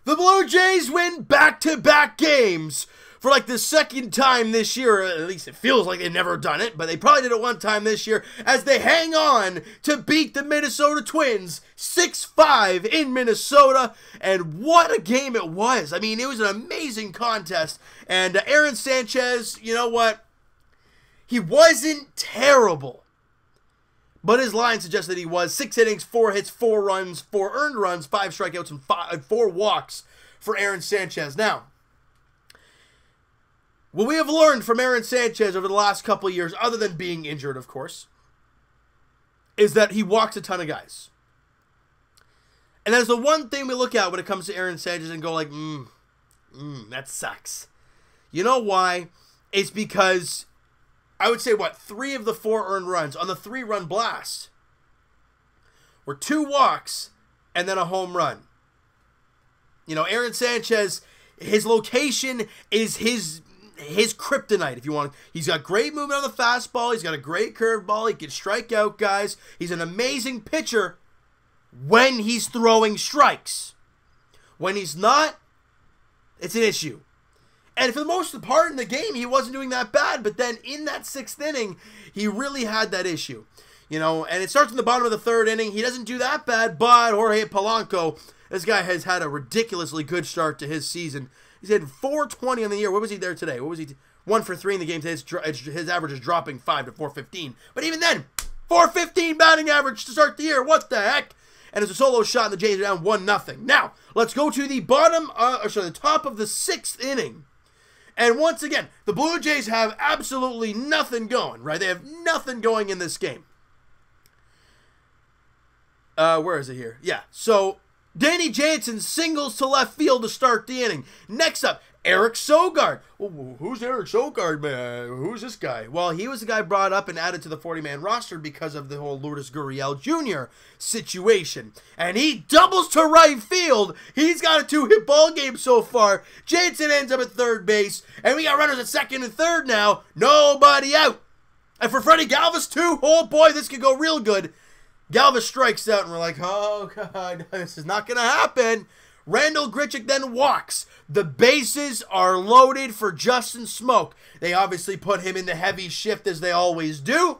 The Blue Jays win back-to-back games for like the second time this year. At least it feels like they've never done it, but they probably did it one time this year as they hang on to beat the Minnesota Twins 6-5 in Minnesota. And what a game it was. I mean, it was an amazing contest. And Aaron Sanchez, you know what? He wasn't terrible, but his line suggests that he was. 6 innings, 4 hits, 4 runs, 4 earned runs, 5 strikeouts, and 4 walks for Aaron Sanchez. Now, what we have learned from Aaron Sanchez over the last couple of years, other than being injured, of course, is that he walks a ton of guys. And that's the one thing we look at when it comes to Aaron Sanchez and go like, that sucks. You know why? It's because I would say, 3 of the 4 earned runs on the 3-run blast were 2 walks and then a home run. You know, Aaron Sanchez, his location is his kryptonite, if you want. He's got great movement on the fastball. He's got a great curveball. He can strike out guys. He's an amazing pitcher when he's throwing strikes. When he's not, it's an issue. And for the most part in the game, he wasn't doing that bad. But then in that 6th inning, he really had that issue. You know, and it starts in the bottom of the 3rd inning. He doesn't do that bad, but Jorge Polanco, this guy has had a ridiculously good start to his season. He's had 420 on the year. What was he there today? What was he? 1 for 3 in the game today. His average is dropping 5 to 415. But even then, 415 batting average to start the year. What the heck? And it's a solo shot, and the Jays are down 1-0. Now, let's go to the the top of the 6th inning. And once again, the Blue Jays have absolutely nothing going, right? They have nothing going in this game. Where is it here? Yeah, so Danny Jansen singles to left field to start the inning. Next up, Eric Sogard. Who's Eric Sogard, man? Who's this guy? Well, he was the guy brought up and added to the 40-man roster because of the whole Lourdes Gurriel Jr. situation. And he doubles to right field. He's got a 2-hit ball game so far. Jansen ends up at 3rd base. And we got runners at 2nd and 3rd now. Nobody out. And for Freddie Galvis, too, oh boy, this could go real good. Galvis strikes out, and we're like, oh, God, this is not going to happen. Randall Grichuk then walks. The bases are loaded for Justin Smoak. They obviously put him in the heavy shift, as they always do.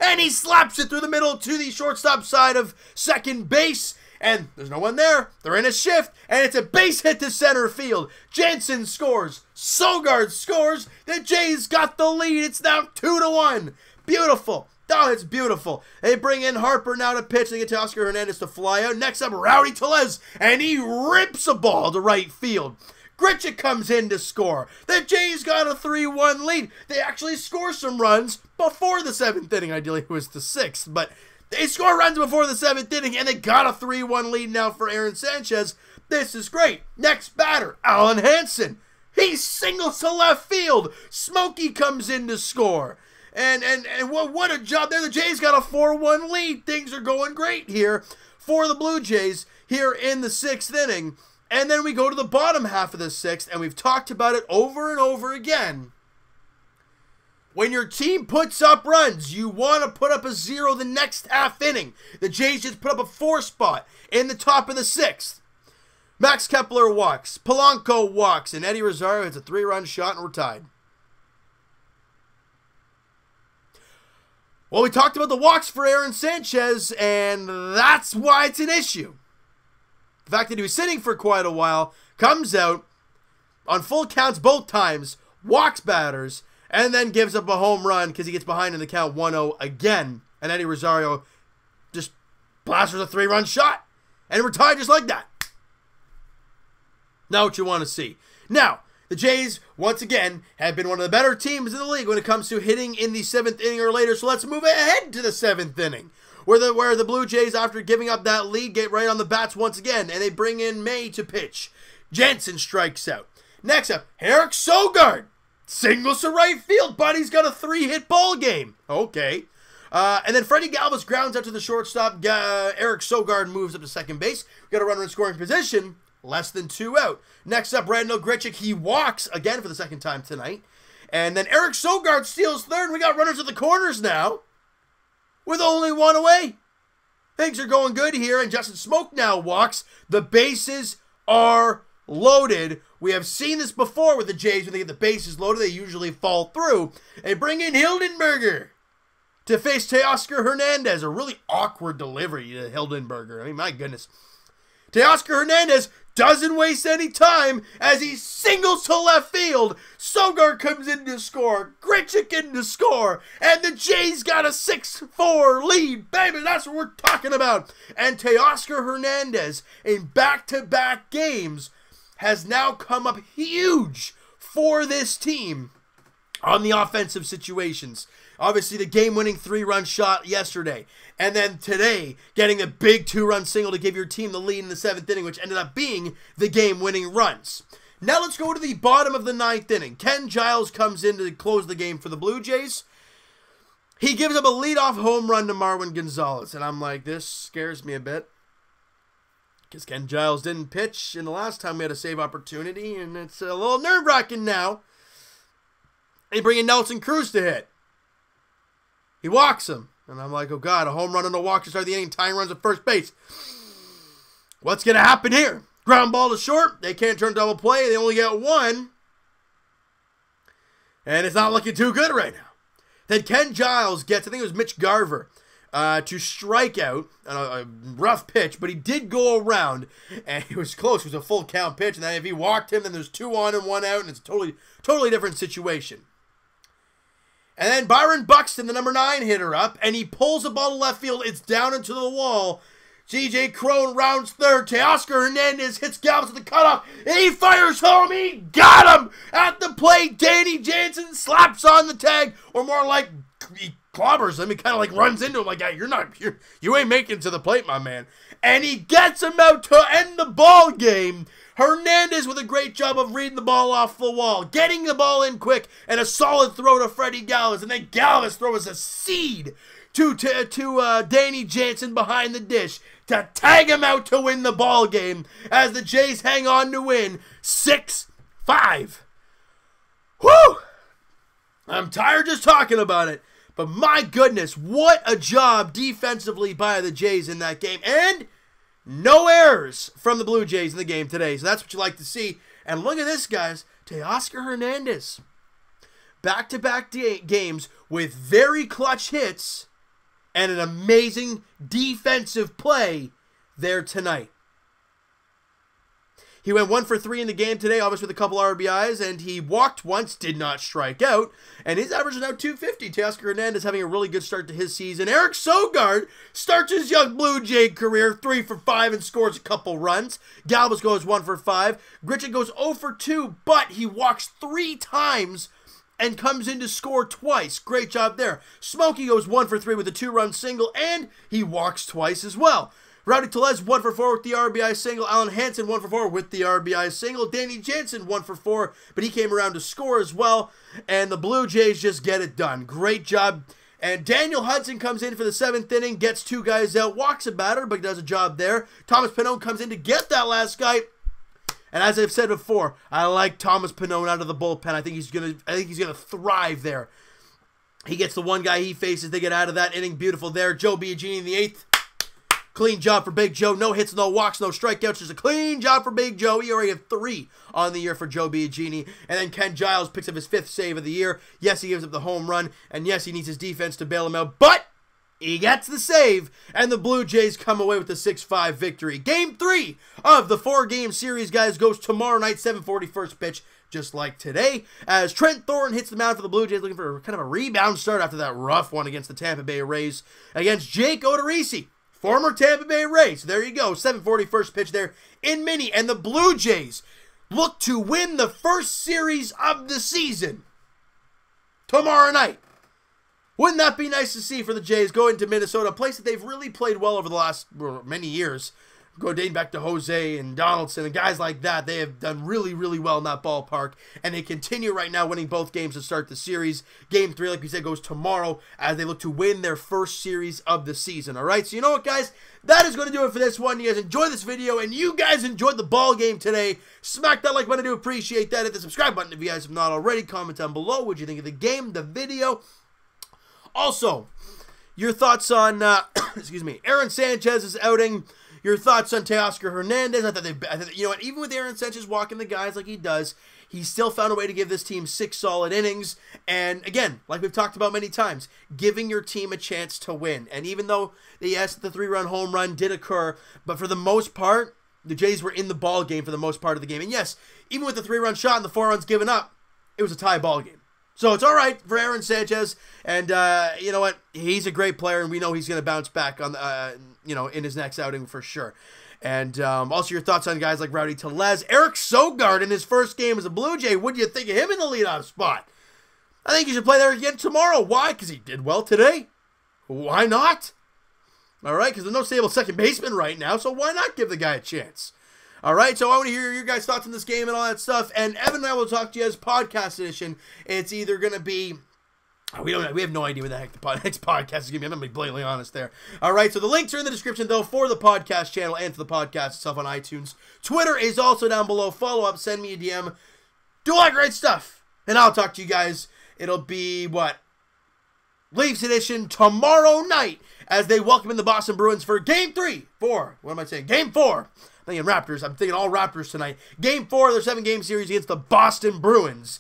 And he slaps it through the middle to the shortstop side of 2nd base. And there's no one there. They're in a shift, and it's a base hit to center field. Jansen scores. Sogard scores. The Jays got the lead. It's now 2-1. Beautiful. Oh, it's beautiful. They bring in Harper now to pitch. They get to Oscar Hernandez to fly out. Next up, Rowdy Tellez, and he rips a ball to right field. Grichuk comes in to score. The Jays got a 3-1 lead. They actually score some runs before the 7th inning. Ideally, it was the 6th, but they score runs before the 7th inning, and they got a 3-1 lead now for Aaron Sanchez. This is great. Next batter, Alan Hansen. He singles to left field. Smokey comes in to score. And what a job there. The Jays got a 4-1 lead. Things are going great here for the Blue Jays here in the 6th inning. And then we go to the bottom half of the 6th, and we've talked about it over and over again. When your team puts up runs, you want to put up a 0 the next half inning. The Jays just put up a 4 spot in the top of the 6th. Max Kepler walks. Polanco walks. And Eddie Rosario hits a 3-run shot, and we're tied. Well, we talked about the walks for Aaron Sanchez, and that's why it's an issue. The fact that he was sitting for quite a while, comes out on full counts both times, walks batters, and then gives up a home run because he gets behind in the count 1-0 again. And Eddie Rosario just blasters a 3-run shot, and we're tied just like that. Now what you want to see. Now, the Jays, once again, have been one of the better teams in the league when it comes to hitting in the 7th inning or later. So let's move ahead to the 7th inning, where the Blue Jays, after giving up that lead, get right on the bats once again, and they bring in May to pitch. Jansen strikes out. Next up, Eric Sogard singles to right field. Buddy's got a 3-hit ball game. Okay. And then Freddie Galvis grounds out to the shortstop. Eric Sogard moves up to 2nd base. We got a runner in scoring position. Less than 2 out. Next up, Randall Grichuk. He walks again for the 2nd time tonight. And then Eric Sogard steals 3rd. We got runners at the corners now with only 1 away. Things are going good here, and Justin Smoak now walks. The bases are loaded. We have seen this before with the Jays. When they get the bases loaded, they usually fall through. They bring in Hildenberger to face Teoscar Hernandez. A really awkward delivery to Hildenberger. I mean, my goodness. Teoscar Hernandez doesn't waste any time as he singles to left field. Sogard comes in to score. Grichuk in to score. And the Jays got a 6-4 lead. Baby, that's what we're talking about. And Teoscar Hernandez, in back-to-back games, has now come up huge for this team on the offensive situations. Obviously, the game-winning 3-run shot yesterday. And then today, getting a big 2-run single to give your team the lead in the 7th inning, which ended up being the game-winning runs. Now let's go to the bottom of the 9th inning. Ken Giles comes in to close the game for the Blue Jays. He gives up a leadoff home run to Marwin Gonzalez. And I'm like, this scares me a bit. Because Ken Giles didn't pitch in the last time we had a save opportunity. And it's a little nerve-wracking now. They bring in Nelson Cruz to hit. He walks him. And I'm like, oh God, a home run and a walk to start the inning, tying runs at first base. What's going to happen here? Ground ball to short. They can't turn double play. They only get one. And it's not looking too good right now. Then Ken Giles gets, I think it was Mitch Garver, to strike out on a rough pitch, but he did go around, and it was close. It was a full count pitch, and then if he walked him, then there's 2 on and 1 out, and it's a totally different situation. And then Byron Buxton, the number 9 hitter, up, and he pulls the ball to left field. It's down into the wall. G.J. Crone rounds third. Teoscar Hernandez hits Galvis at the cutoff, and he fires home. He got him at the plate. Danny Jansen slaps on the tag, or more like he clobbers him. He kind of like runs into him like, yeah, you ain't making it to the plate, my man. And he gets him out to end the ball game. Hernandez with a great job of reading the ball off the wall, getting the ball in quick, and a solid throw to Freddie Galvis. And then Galvis throws a seed to Danny Jansen behind the dish to tag him out to win the ball game as the Jays hang on to win 6-5. Whew! I'm tired just talking about it, but my goodness, what a job defensively by the Jays in that game. And no errors from the Blue Jays in the game today. So that's what you like to see. And look at this, guys. Teoscar Hernandez. Back-to-back games with very clutch hits and an amazing defensive play there tonight. He went 1 for 3 in the game today, obviously with a couple RBIs, and he walked once, did not strike out, and his average is now 250. Teoscar Hernandez having a really good start to his season. Eric Sogard starts his young Blue Jay career 3 for 5 and scores a couple runs. Galvis goes 1 for 5. Grichuk goes 0 for 2, but he walks 3 times and comes in to score twice. Great job there. Smokey goes 1 for 3 with a 2-run single, and he walks twice as well. Rowdy Tellez 1 for 4 with the RBI single. Alan Hansen 1 for 4 with the RBI single. Danny Jansen 1 for 4, but he came around to score as well. And the Blue Jays just get it done. Great job. And Daniel Hudson comes in for the 7th inning, gets 2 guys out, walks a batter, but does a job there. Thomas Pannone comes in to get that last guy. And as I've said before, I like Thomas Pannone out of the bullpen. I think he's gonna thrive there. He gets the one guy he faces. They get out of that inning. Beautiful there. Joe Biagini in the 8th. Clean job for Big Joe. No hits, no walks, no strikeouts. Just a clean job for Big Joe. He already had 3 on the year for Joe Biagini. And then Ken Giles picks up his 5th save of the year. Yes, he gives up the home run. And yes, he needs his defense to bail him out. But he gets the save. And the Blue Jays come away with the 6-5 victory. Game 3 of the 4-game series, guys, goes tomorrow night, 7:40 first pitch. Just like today, as Trent Thornton hits the mound for the Blue Jays, looking for kind of a rebound start after that rough one against the Tampa Bay Rays against Jake Odorizzi. Former Tampa Bay Rays. There you go. 7:40 first pitch there in Mini. And the Blue Jays look to win the first series of the season tomorrow night. Wouldn't that be nice to see for the Jays going to Minnesota, a place that they've really played well over the last many years? Go dating back to Jose and Donaldson and guys like that. They have done really, really well in that ballpark. And they continue right now winning both games to start the series. Game 3, like we said, goes tomorrow as they look to win their first series of the season. All right, so you know what, guys? That is going to do it for this one. You guys enjoyed this video, and you guys enjoyed the ball game today. Smack that like button. I do appreciate that. Hit the subscribe button if you guys have not already. Comment down below what you think of the game, the video. Also, your thoughts on, excuse me, Aaron Sanchez's outing. your thoughts on Teoscar Hernandez. I thought you know what, even with Aaron Sanchez walking the guys like he does, he still found a way to give this team 6 solid innings. And again, like we've talked about many times, giving your team a chance to win. And even though, yes, the 3-run home run did occur, but for the most part, the Jays were in the ball game for the most part of the game. And yes, even with the 3-run shot and the 4 runs given up, it was a tie ball game. So it's all right for Aaron Sanchez. And you know what? He's a great player, and we know he's going to bounce back on in his next outing for sure. And also your thoughts on guys like Rowdy Tellez. Eric Sogard in his first game as a Blue Jay. What do you think of him in the leadoff spot? I think you should play there again tomorrow. Why? Because he did well today. Why not? All right, because there's no stable second baseman right now, so why not give the guy a chance? All right, so I want to hear your guys' thoughts on this game and all that stuff. And Evan and I will talk to you as podcast edition. It's either going to be... We have no idea what the heck the next podcast is going to be. I'm going to be blatantly honest there. All right, so the links are in the description, though, for the podcast channel and for the podcast itself on iTunes. Twitter is also down below. Follow up, send me a DM. Do all that great stuff. And I'll talk to you guys. It'll be, Leafs edition tomorrow night as they welcome in the Boston Bruins for Game 4. What am I saying? Game 4. I'm thinking Raptors. I'm thinking all Raptors tonight. Game 4 of their 7-game series against the Boston Bruins.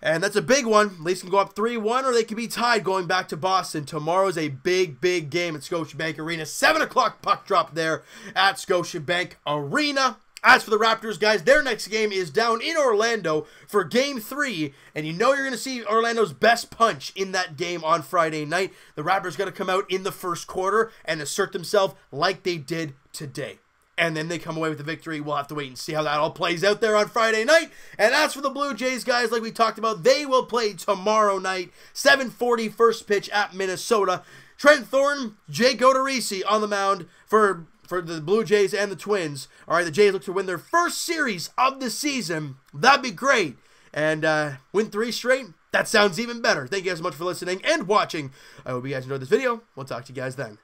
And that's a big one. Leafs can go up 3-1 or they can be tied going back to Boston. Tomorrow's a big, big game at Scotiabank Arena. 7 o'clock puck drop there at Scotiabank Arena. As for the Raptors, guys, their next game is down in Orlando for Game 3. And you know you're going to see Orlando's best punch in that game on Friday night. The Raptors got to come out in the first quarter and assert themselves like they did today. And then they come away with the victory. We'll have to wait and see how that all plays out there on Friday night. And as for the Blue Jays, guys, like we talked about, they will play tomorrow night, 7:40 first pitch at Minnesota. Trent Thornton, Jake Odorizzi on the mound for the Blue Jays and the Twins. All right, the Jays look to win their first series of the season. That'd be great. And win 3 straight? That sounds even better. Thank you guys so much for listening and watching. I hope you guys enjoyed this video. We'll talk to you guys then.